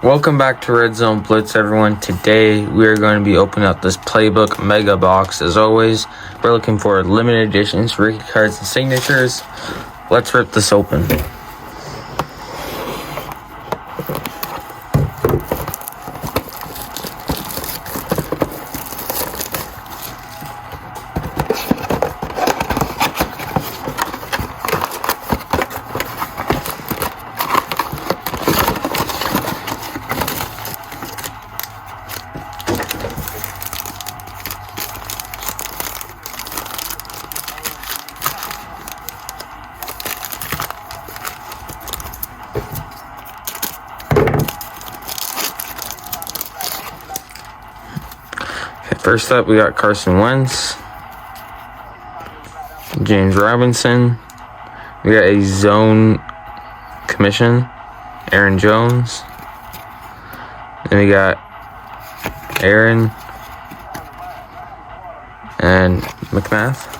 Welcome back to Red Zone Blitz, everyone. Today we are going to be opening up this Playbook Megabox. As always, we're looking for limited editions, rookie cards, and signatures. Let's rip this open. First up, we got Carson Wentz, James Robinson. We got a zone commission, Aaron Jones. Then we got Aaron and McMath.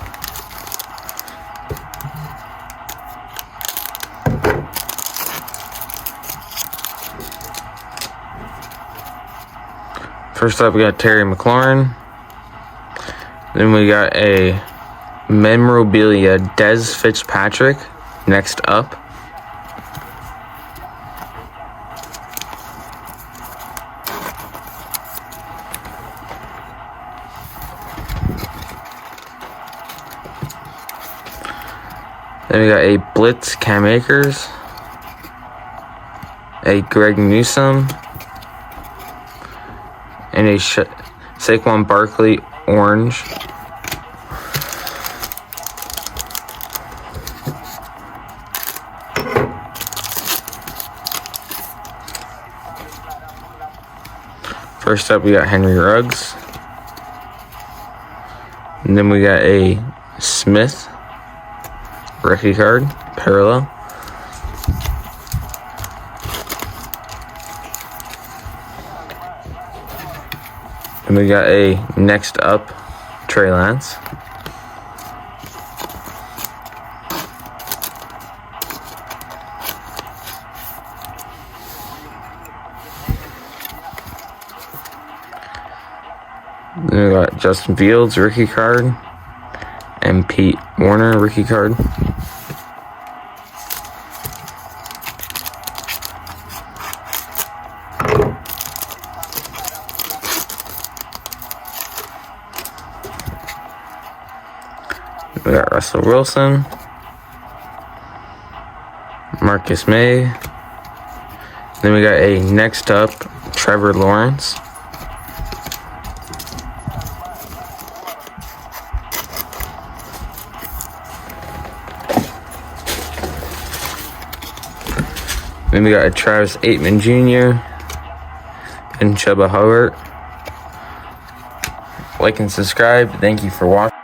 First up, we got Terry McLaurin. Then we got a memorabilia, Des Fitzpatrick, next up. Then we got a Blitz Cam Akers, a Greg Newsome, and a Saquon Barkley orange. First up, we got Henry Ruggs. And then we got a Smith rookie card, parallel. And we got a next up Trey Lance. Then we got Justin Fields rookie card and Pete Warner rookie card. We got Russell Wilson, Marcus May. Then we got a next up Trevor Lawrence. Then we got a Travis Aitman Jr. and Chuba Hubbard. Like and subscribe. Thank you for watching.